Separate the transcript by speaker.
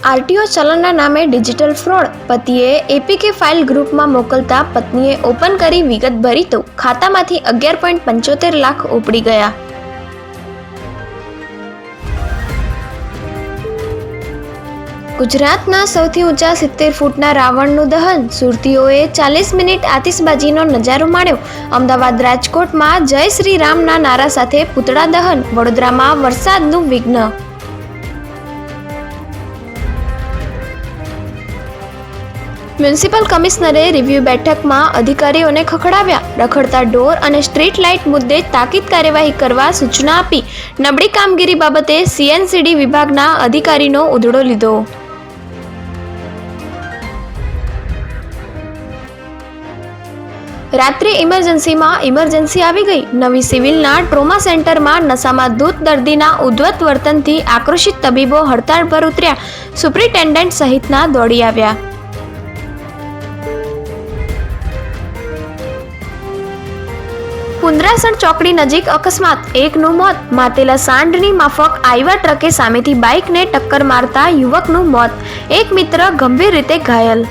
Speaker 1: RTO ચલણના નામે digital fraud, પતિએ APK file ગ્રુપમાં મોકલતા પત્નીએ ઓપન કરી વિગત ભરી તો ખાતામાંથી 11.75 લાખ ઉપડી ગયા. ગુજરાતના સૌથી ઊંચા 70 ફૂટના રાવણનું દહન, સુરતીઓએ 40 મિનિટ આતિશબાજીનો નજારો માણ્યો. અમદાવાદ રાજકોટમાં જય શ્રી રામના નારા સાથે પૂતળા દહન, વડોદરામાં વરસાદનું વિઘ્ન. મ્યુનિસિપલ કમિશનરે રિવ્યુ બેઠકમાં અધિકારીઓને ખખડાવ્યા. રખડતા ઢોર અને સ્ટ્રીટ લાઇટ મુદ્દે તાકીદ કાર્યવાહી કરવા સૂચના આપી. નબળી કામગીરી બાબતે સીએનસીડી વિભાગના અધિકારીનો ઉધડો લીધો. રાત્રે ઇમરજન્સીમાં ઇમરજન્સી આવી ગઈ. નવી સિવિલના ટ્રોમા સેન્ટરમાં નશામાં ધૂત દર્દીના ઉદ્ધત વર્તનથી આક્રોશિત તબીબો હડતાળ પર ઉતર્યા. સુપ્રિન્ટેન્ડન્ટ સહિતના દોડી આવ્યા. કુંદરાસણ ચોકડી નજીક અકસ્માત, એકનું મોત. માતેલા સાંઢની માફક આવ્યા ટ્રકે સામેથી બાઇકને ટક્કર મારતા યુવકનું મોત. એક મિત્ર ગંભીર રીતે ઘાયલ.